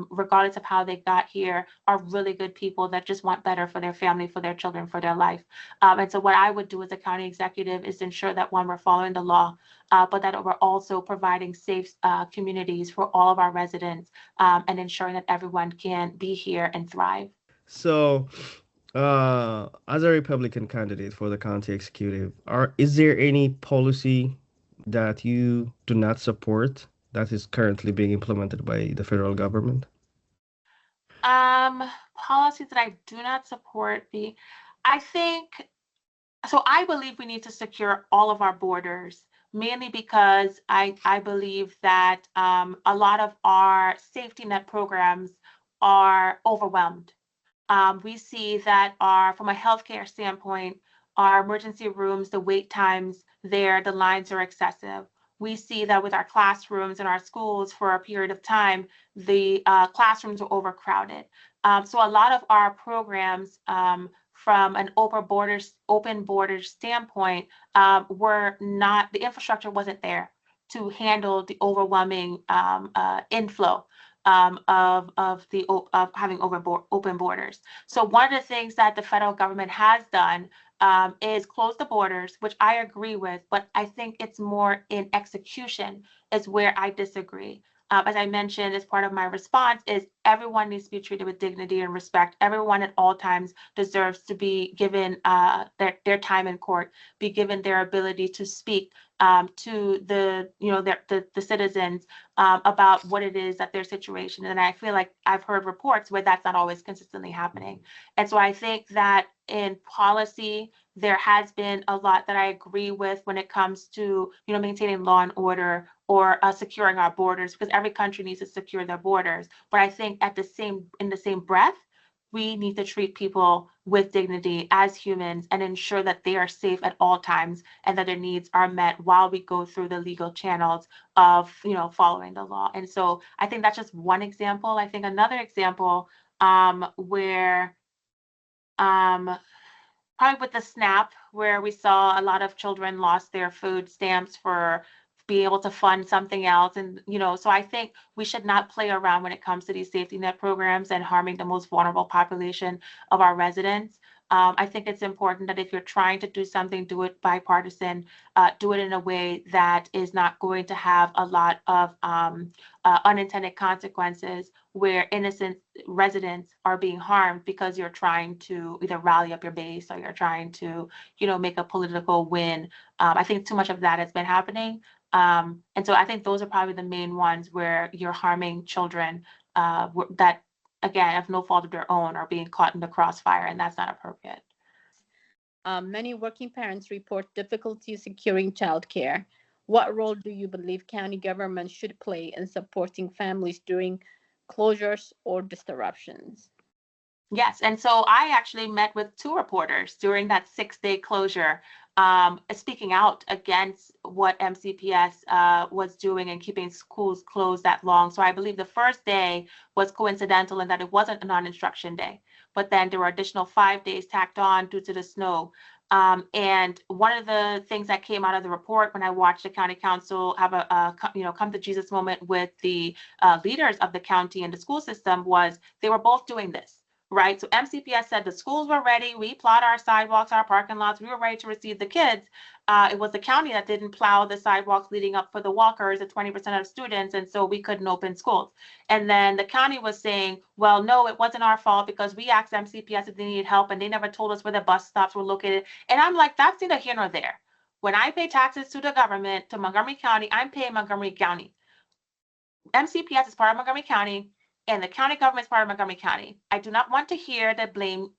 regardless of how they got here, are really good people that just want better for their family, for their children, for their life. And so what I would do as a county executive is ensure that, one, we're following the law, but that we're also providing safe communities for all of our residents, and ensuring that everyone can be here and thrive. So, as a Republican candidate for the county executive, is there any policy that you do not support that is currently being implemented by the federal government? Policies that I do not support, I believe we need to secure all of our borders, mainly because I believe that a lot of our safety net programs are overwhelmed. We see that from a healthcare standpoint, our emergency rooms, the wait times there, the lines are excessive. We see that with our classrooms and our schools for a period of time, the classrooms are overcrowded. So a lot of our programs from an open borders standpoint the infrastructure wasn't there to handle the overwhelming inflow of having open borders. So one of the things that the federal government has done is close the borders, which I agree with, but I think it's more in execution is where I disagree. As I mentioned, as part of my response, is everyone needs to be treated with dignity and respect. Everyone at all times deserves to be given their time in court, be given their ability to speak to the citizens about what it is that their situation. And I feel like I've heard reports where that's not always consistently happening. And so I think that in policy, there has been a lot that I agree with when it comes to maintaining law and order or securing our borders, because every country needs to secure their borders. But I think in the same breath, we need to treat people with dignity as humans and ensure that they are safe at all times and that their needs are met while we go through the legal channels of following the law. And so I think that's just one example. I think another example where probably with the SNAP, where we saw a lot of children lost their food stamps for being able to fund something else. And, so I think we should not play around when it comes to these safety net programs and harming the most vulnerable population of our residents. I think it's important that if you're trying to do something, do it bipartisan, do it in a way that is not going to have a lot of unintended consequences where innocent residents are being harmed because you're trying to either rally up your base or you're trying to, make a political win. I think too much of that has been happening. And so I think those are probably the main ones where you're harming children that, again, of no fault of their own, are being caught in the crossfire, and that's not appropriate. Many working parents report difficulty securing childcare. What role do you believe county government should play in supporting families during closures or disruptions? Yes, and so I actually met with 2 reporters during that 6-day closure, speaking out against what MCPS was doing and keeping schools closed that long. So I believe the first day was coincidental in that it wasn't a non-instruction day, but then there were additional 5 days tacked on due to the snow. And one of the things that came out of the report when I watched the county council have a come to Jesus moment with the leaders of the county and the school system was they were both doing this. right? So MCPS said the schools were ready. We plowed our sidewalks, our parking lots. We were ready to receive the kids. It was the county that didn't plow the sidewalks leading up for the walkers, the 20% of students, and so we couldn't open schools. And then the county was saying, well, no, it wasn't our fault because we asked MCPS if they needed help and they never told us where the bus stops were located. And I'm like, that's neither here nor there. When I pay taxes to the government, to Montgomery County, I'm paying Montgomery County. MCPS is part of Montgomery County, and the county government is part of Montgomery County. I do not want to hear the blame.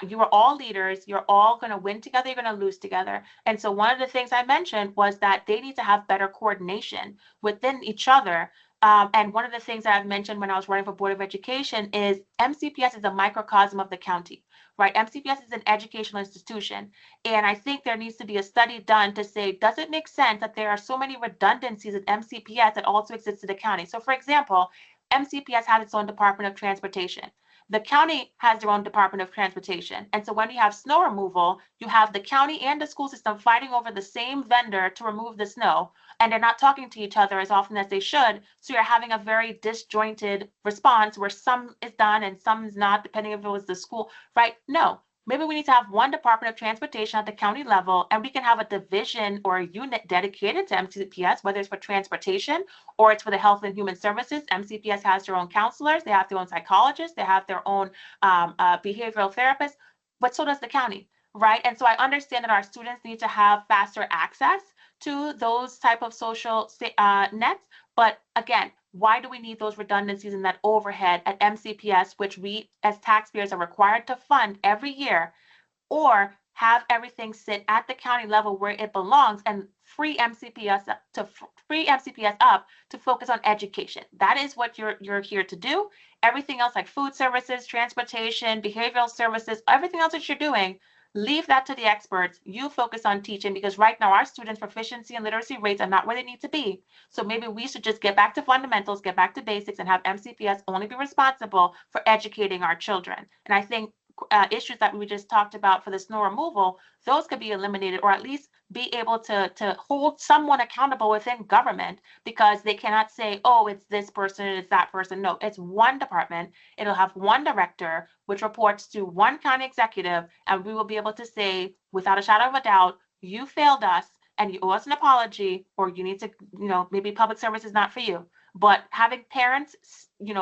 You are all leaders. You're all going to win together. You're going to lose together. And so one of the things I mentioned was that they need to have better coordination within each other. And one of the things that I've mentioned when I was running for Board of Education is MCPS is a microcosm of the county, right? MCPS is an educational institution. And I think there needs to be a study done to say, does it make sense that there are so many redundancies at MCPS that also exist in the county? So for example, MCPS has its own Department of Transportation. The county has their own Department of Transportation. And so when you have snow removal, you have the county and the school system fighting over the same vendor to remove the snow, and they're not talking to each other as often as they should. So you're having a very disjointed response where some is done and some is not, depending if it was the school, right? No. Maybe we need to have one Department of Transportation at the county level, and we can have a division or a unit dedicated to MCPS, whether it's for transportation or it's for the health and human services. MCPS has their own counselors, they have their own psychologists, they have their own behavioral therapists, but so does the county, right? And so I understand that our students need to have faster access to those type of social nets, but again, why do we need those redundancies and that overhead at MCPS, which we as taxpayers are required to fund every year, or have everything sit at the county level where it belongs and free MCPS up to focus on education? That is what you're here to do. Everything else like food services, transportation, behavioral services, everything else that you're doing, leave that to the experts. You focus on teaching, because right now our students' proficiency and literacy rates are not where they need to be. So maybe we should just get back to fundamentals, get back to basics, and have MCPS only be responsible for educating our children. And I think issues that we just talked about for the snow removal, those could be eliminated, or at least be able to hold someone accountable within government, because they cannot say, oh, it's this person, it's that person. No, it's one department. It'll have one director, which reports to one county executive, and we will be able to say, without a shadow of a doubt, you failed us and you owe us an apology, or you need to, maybe public service is not for you. But having parents,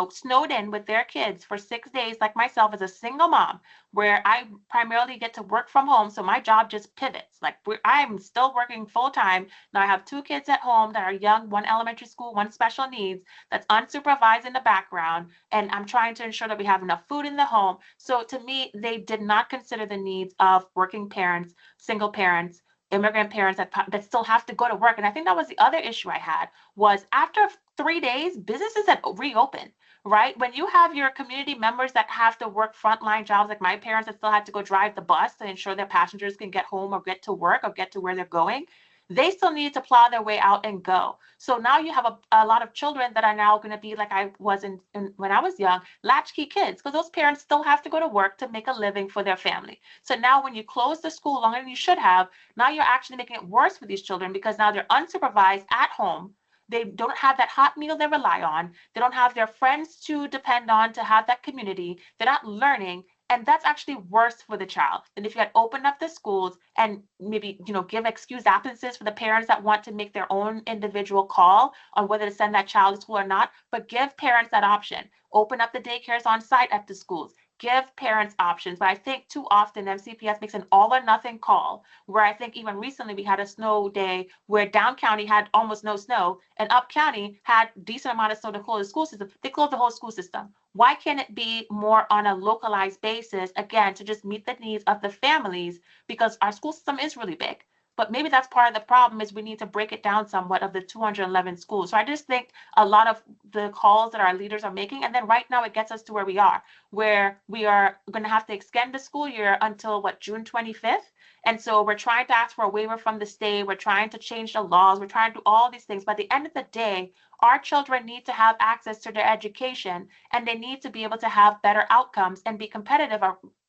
snowed in with their kids for 6 days, like myself as a single mom, where I primarily get to work from home, so my job just pivots. Like I'm still working full time. Now I have 2 kids at home that are young, one elementary school, one special needs, that's unsupervised in the background, and I'm trying to ensure that we have enough food in the home. So to me, they did not consider the needs of working parents, single parents, immigrant parents that still have to go to work. And I think that was the other issue I had, was after 3 days, businesses had reopened, right? When you have your community members that have to work frontline jobs, like my parents that still had to go drive the bus to ensure their passengers can get home or get to work or get to where they're going, they still need to plow their way out and go. So now you have a lot of children that are now going to be like I was when I was young, latchkey kids, because those parents still have to go to work to make a living for their family. So now when you close the school longer than you should have, now you're actually making it worse for these children, because now they're unsupervised at home. They don't have that hot meal they rely on. They don't have their friends to depend on to have that community. They're not learning. And that's actually worse for the child than if you had opened up the schools and maybe, give excused absences for the parents that want to make their own individual call on whether to send that child to school or not. But give parents that option. Open up the daycares on site at the schools. Give parents options. But I think too often MCPS makes an all or nothing call, where I think even recently we had a snow day where down county had almost no snow and up county had decent amount of snow to close the school system. They closed the whole school system. Why can't it be more on a localized basis, again, to just meet the needs of the families, because our school system is really big. But maybe that's part of the problem, is we need to break it down somewhat of the 211 schools. So I just think a lot of the calls that our leaders are making, and then right now it gets us to where we are going to have to extend the school year until June 25th. And so we're trying to ask for a waiver from the state. We're trying to change the laws. We're trying to do all these things. But at the end of the day, our children need to have access to their education, and they need to be able to have better outcomes and be competitive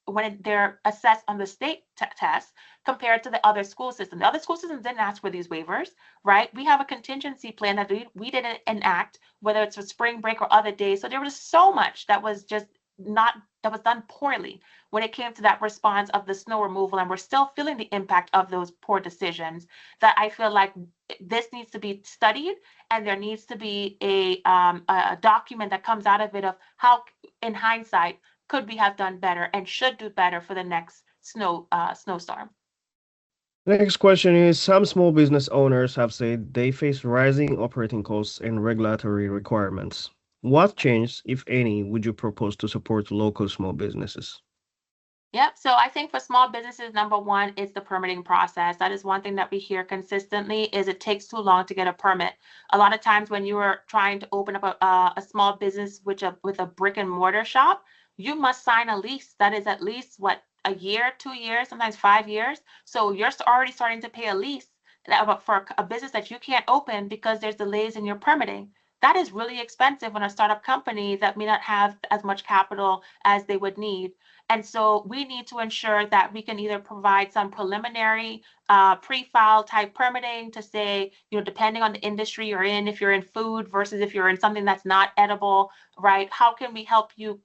when they're assessed on the state test compared to the other school system. The other school systems didn't ask for these waivers, right? We have a contingency plan that we didn't enact, whether it's for spring break or other days. So there was so much that was just not that was done poorly when it came to that response of the snow removal, and we're still feeling the impact of those poor decisions, that I feel like this needs to be studied, and there needs to be a document that comes out of it of how, in hindsight, could we have done better and should do better for the next snowstorm. Next question is, some small business owners have said they face rising operating costs and regulatory requirements. What change, if any, would you propose to support local small businesses? Yep. So I think for small businesses, number one is the permitting process. That is one thing that we hear consistently, is it takes too long to get a permit. A lot of times when you are trying to open up a small business with a brick and mortar shop, you must sign a lease that is at least a year, 2 years, sometimes 5 years. So you're already starting to pay a lease for a business that you can't open because there's delays in your permitting. That is really expensive on a startup company that may not have as much capital as they would need. And so we need to ensure that we can either provide some preliminary pre-file type permitting to say, depending on the industry you're in, if you're in food versus if you're in something that's not edible, right? How can we help you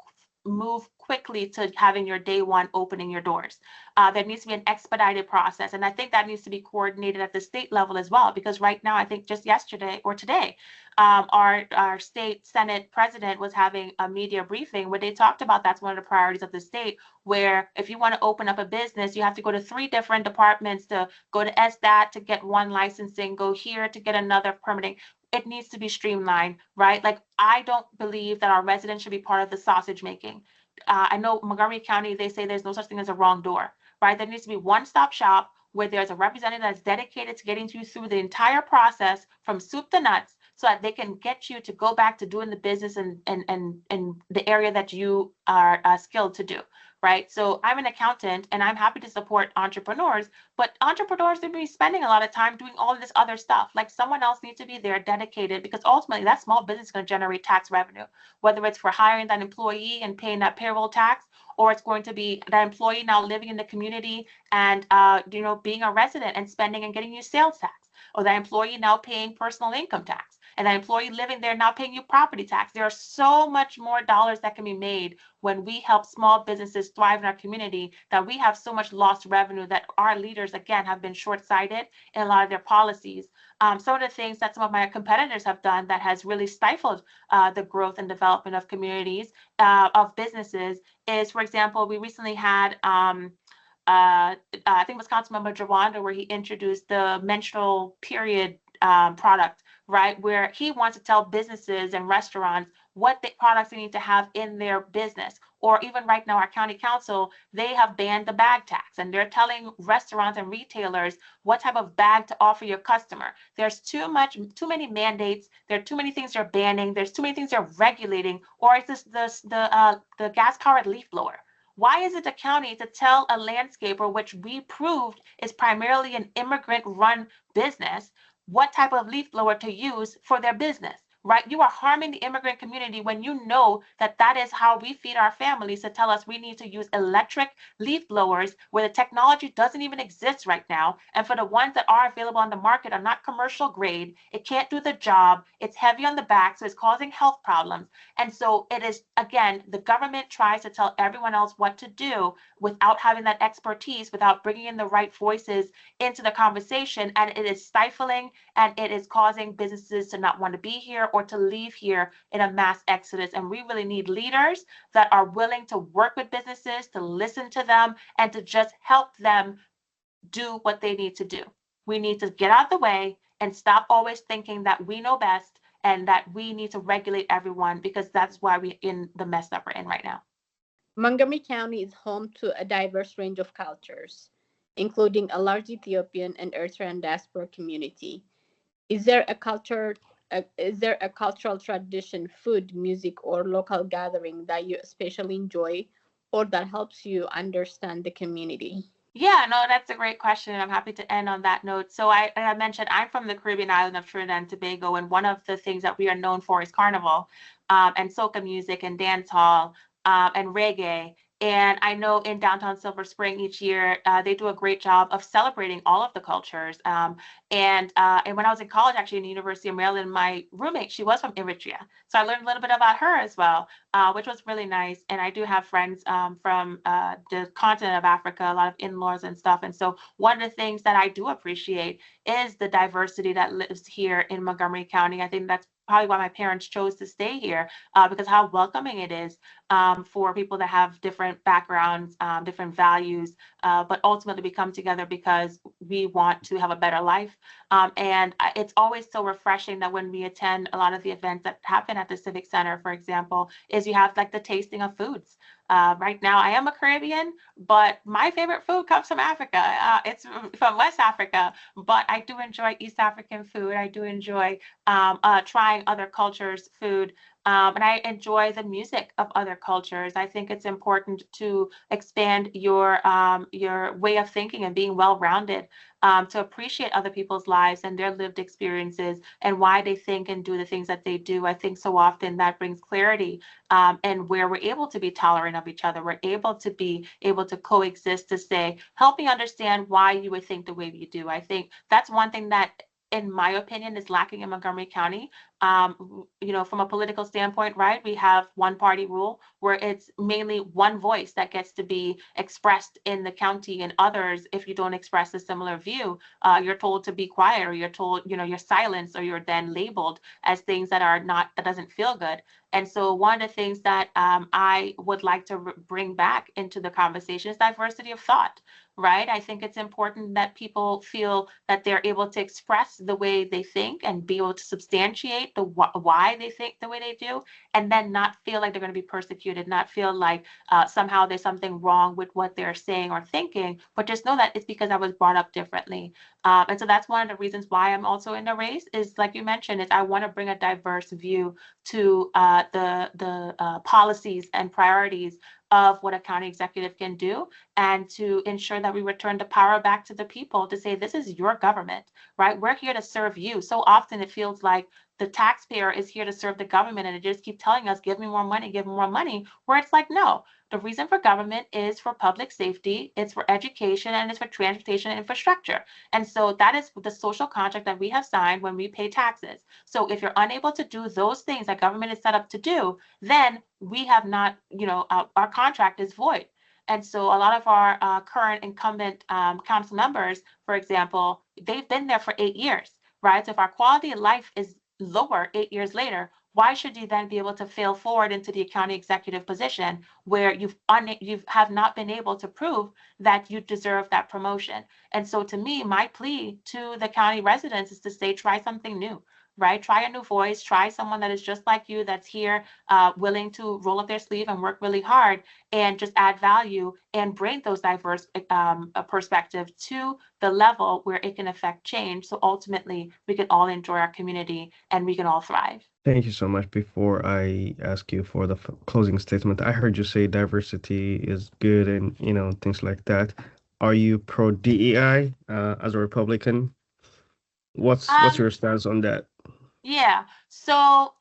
move quickly to having your day one opening your doors? There needs to be an expedited process. And I think that needs to be coordinated at the state level as well, because right now, I think just yesterday or today, our state Senate president was having a media briefing where they talked about that's one of the priorities of the state, where if you want to open up a business, you have to go to 3 different departments to go to SDAT to get one licensing, go here to get another permitting. It needs to be streamlined, right? Like, I don't believe that our residents should be part of the sausage making. I know Montgomery County, they say there's no such thing as a wrong door, right? There needs to be one-stop shop where there's a representative that's dedicated to getting you through the entire process from soup to nuts, so that they can get you to go back to doing the business and the area that you are skilled to do, right? So I'm an accountant and I'm happy to support entrepreneurs, but entrepreneurs would be spending a lot of time doing all of this other stuff. Like, someone else needs to be there dedicated, because ultimately that small business is going to generate tax revenue, whether it's for hiring that employee and paying that payroll tax, or it's going to be that employee now living in the community and being a resident and spending and getting you sales tax, or that employee now paying personal income tax, and that employee living there now paying you property tax. There are so much more dollars that can be made when we help small businesses thrive in our community, that we have so much lost revenue that our leaders, again, have been short-sighted in a lot of their policies. Some of the things that some of my competitors have done that has really stifled the growth and development of communities, of businesses, is, for example, we recently had I think it was Councilmember Jawanda, where he introduced the menstrual period product, right? Where he wants to tell businesses and restaurants what the products they need to have in their business. Or even right now, our county council, they have banned the bag tax, and they're telling restaurants and retailers what type of bag to offer your customer. There's too many mandates. There are too many things they're banning. There's too many things they're regulating. Or it's the gas-powered leaf blower. Why is it the county to tell a landscaper, which we proved is primarily an immigrant-run business, what type of leaf blower to use for their business, right? You are harming the immigrant community when you know that that is how we feed our families, to tell us we need to use electric leaf blowers where the technology doesn't even exist right now. And for the ones that are available on the market are not commercial grade. It can't do the job. It's heavy on the back, so it's causing health problems. And so it is, again, the government tries to tell everyone else what to do without having that expertise, without bringing in the right voices into the conversation. And it is stifling, and it is causing businesses to not want to be here or to leave here in a mass exodus. And we really need leaders that are willing to work with businesses, to listen to them, and to just help them do what they need to do. We need to get out of the way and stop always thinking that we know best and that we need to regulate everyone, because that's why we're in the mess that we're in right now. Montgomery County is home to a diverse range of cultures, including a large Ethiopian and Eritrean diaspora community. Is there a cultural tradition, food, music, or local gathering that you especially enjoy, or that helps you understand the community? Yeah, no, that's a great question, and I'm happy to end on that note. So I mentioned I'm from the Caribbean island of Trinidad and Tobago, and one of the things that we are known for is carnival, and soca music and dance hall, and reggae. And I know in downtown Silver Spring each year, they do a great job of celebrating all of the cultures. And when I was in college, actually in the University of Maryland, my roommate, she was from Eritrea. So I learned a little bit about her as well, which was really nice. And I do have friends from the continent of Africa, a lot of in-laws and stuff. And so one of the things that I do appreciate is the diversity that lives here in Montgomery County. I think that's probably why my parents chose to stay here, because how welcoming it is for people that have different backgrounds, different values, but ultimately we come together because we want to have a better life. And it's always so refreshing that when we attend a lot of the events that happen at the Civic Center, for example, is you have like the tasting of foods. Right now, I am a Caribbean, but my favorite food comes from Africa. It's from West Africa, but I do enjoy East African food. I do enjoy trying other cultures' food. And I enjoy the music of other cultures. I think it's important to expand your way of thinking and being well-rounded, to appreciate other people's lives and their lived experiences and why they think and do the things that they do. I think so often that brings clarity, and where we're able to be tolerant of each other, we're able to coexist, to say, help me understand why you would think the way you do. I think that's one thing that, in my opinion, is lacking in Montgomery County. From a political standpoint, right? We have one party rule where it's mainly one voice that gets to be expressed in the county, and others, if you don't express a similar view, you're told to be quiet, or you're told, you're silenced, or you're then labeled as things that doesn't feel good. And so one of the things that I would like to bring back into the conversation is diversity of thought, right? I think it's important that people feel that they're able to express the way they think and be able to substantiate the why they think the way they do, and then not feel like they're going to be persecuted, not feel like somehow there's something wrong with what they're saying or thinking, but just know that it's because I was brought up differently. And so that's one of the reasons why I'm also in the race, is like you mentioned, is I want to bring a diverse view to the policies and priorities of what a county executive can do, and to ensure that we return the power back to the people to say, this is your government, right? We're here to serve you. So often it feels like the taxpayer is here to serve the government, and it just keep telling us, give me more money, where it's like, no, the reason for government is for public safety, it's for education, and it's for transportation and infrastructure. And so that is the social contract that we have signed when we pay taxes. So if you're unable to do those things that government is set up to do, then we have not, our contract is void. And so a lot of our current incumbent council members, for example, they've been there for 8 years, right? So if our quality of life is lower 8 years later, why should you then be able to fail forward into the county executive position where you have not been able to prove that you deserve that promotion? And so to me, my plea to the county residents is to say, try something new, right? Try a new voice, try someone that is just like you, that's here, willing to roll up their sleeve and work really hard and just add value and bring those diverse perspectives to the level where it can affect change. So ultimately, we can all enjoy our community and we can all thrive. Thank you so much. Before I ask you for the closing statement, I heard you say diversity is good and, things like that. Are you pro DEI as a Republican? What's your stance on that? Yeah. So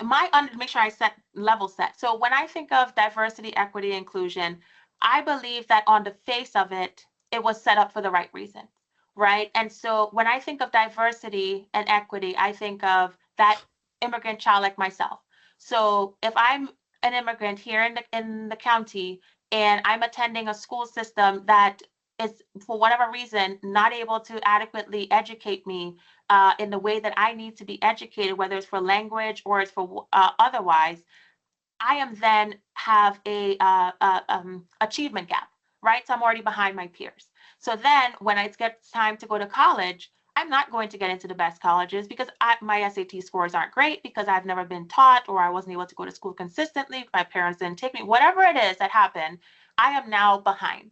make sure I level set. So when I think of diversity, equity, inclusion, I believe that on the face of it, it was set up for the right reasons, right? And so when I think of diversity and equity, I think of that immigrant child like myself. So if I'm an immigrant here in the county and I'm attending a school system that is, for whatever reason, not able to adequately educate me in the way that I need to be educated, whether it's for language or it's for otherwise, I am then have a achievement gap, right? So I'm already behind my peers. So then when it gets time to go to college, I'm not going to get into the best colleges because my SAT scores aren't great, because I've never been taught, or I wasn't able to go to school consistently. My parents didn't take me, whatever it is that happened, I am now behind.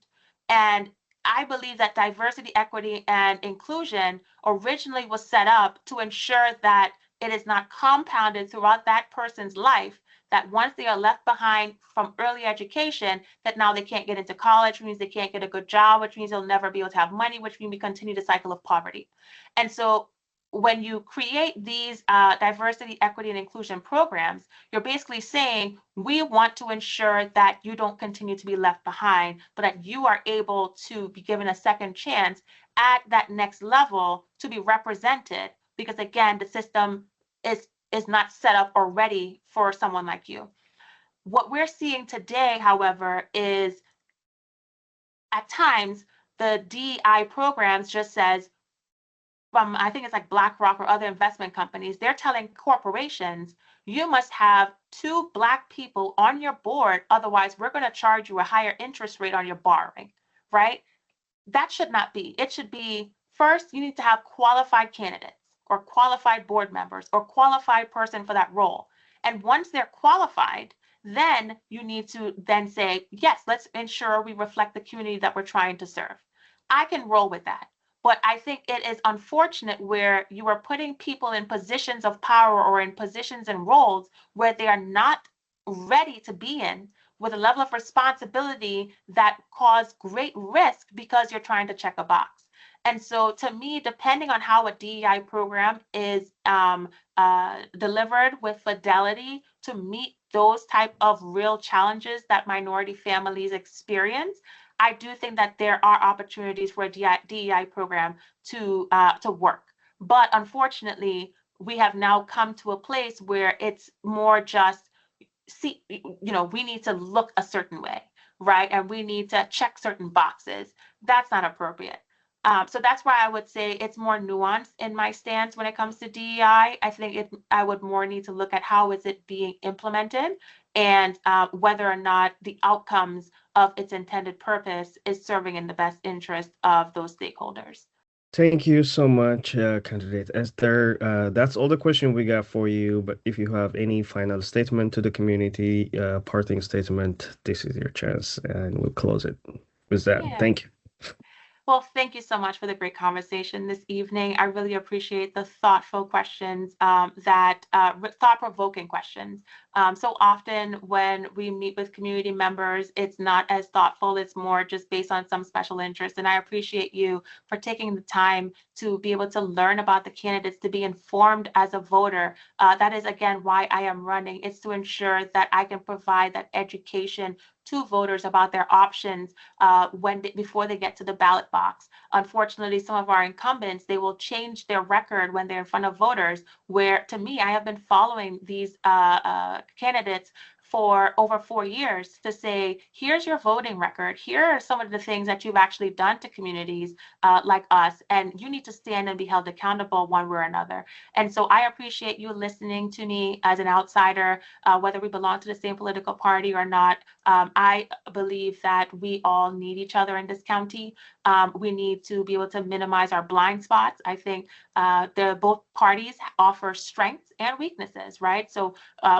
And I believe that diversity, equity, and inclusion originally was set up to ensure that it is not compounded throughout that person's life, that once they are left behind from early education, that now they can't get into college, which means they can't get a good job, which means they'll never be able to have money, which means we continue the cycle of poverty. And so when you create these diversity, equity, and inclusion programs, you're basically saying, we want to ensure that you don't continue to be left behind, but that you are able to be given a second chance at that next level to be represented, because again, the system is not set up or ready for someone like you. What we're seeing today, however, is at times the DEI programs just says, from I think it's like BlackRock or other investment companies, they're telling corporations, you must have 2 Black people on your board, otherwise we're going to charge you a higher interest rate on your borrowing, right? That should not be. It should be, first, you need to have qualified candidates or qualified board members or qualified person for that role. And once they're qualified, then you need to then say, yes, let's ensure we reflect the community that we're trying to serve. I can roll with that. But I think it is unfortunate where you are putting people in positions of power or in positions and roles where they are not ready to be in, with a level of responsibility that cause great risk because you're trying to check a box. And so to me, depending on how a DEI program is delivered with fidelity to meet those type of real challenges that minority families experience, I do think that there are opportunities for a DEI program to work. But unfortunately, we have now come to a place where it's more just, see, we need to look a certain way, right? And we need to check certain boxes. That's not appropriate. So that's why I would say it's more nuanced in my stance when it comes to DEI. I think I would more need to look at how is it being implemented and whether or not the outcomes of its intended purpose is serving in the best interest of those stakeholders. Thank you so much, candidate Esther. That's all the question we got for you. But if you have any final statement to the community, parting statement, this is your chance, and we'll close it with that. Yeah. Thank you. Well, thank you so much for the great conversation this evening. I really appreciate the thoughtful questions, thought-provoking questions. So often when we meet with community members, it's not as thoughtful. It's more just based on some special interest. And I appreciate you for taking the time to be able to learn about the candidates, to be informed as a voter. That is, again, why I am running. It's to ensure that I can provide that education to voters about their options before they get to the ballot box. Unfortunately, some of our incumbents, they will change their record when they're in front of voters, where to me, I have been following these candidates for over 4 years to say, here's your voting record. Here are some of the things that you've actually done to communities like us, and you need to stand and be held accountable one way or another. And so I appreciate you listening to me as an outsider, whether we belong to the same political party or not. I believe that we all need each other in this county. We need to be able to minimize our blind spots. I think both parties offer strengths and weaknesses, right? So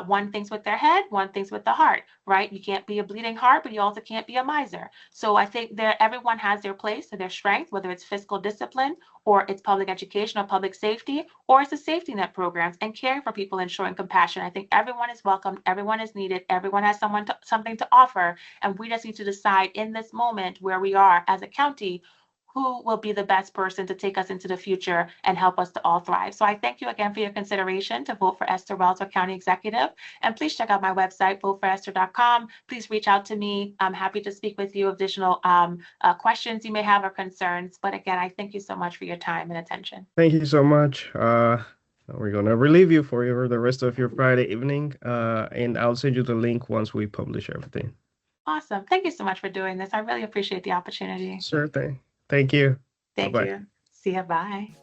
one thinks with their head, one thinks with the heart, right? You can't be a bleeding heart, but you also can't be a miser. So I think everyone has their place and their strength, whether it's fiscal discipline or it's public education or public safety, or it's the safety net programs and caring for people and showing compassion. I think everyone is welcome, everyone is needed, everyone has something to offer, and we just need to decide in this moment where we are as a county who will be the best person to take us into the future and help us to all thrive. So I thank you again for your consideration to vote for Esther Wells, our county executive. And please check out my website, voteforesther.com. Please reach out to me. I'm happy to speak with you, additional questions you may have or concerns. But again, I thank you so much for your time and attention. Thank you so much. We're going to relieve you for the rest of your Friday evening. And I'll send you the link once we publish everything. Awesome. Thank you so much for doing this. I really appreciate the opportunity. Sure thing. Thank you. Thank Bye-bye. you. See ya. Bye.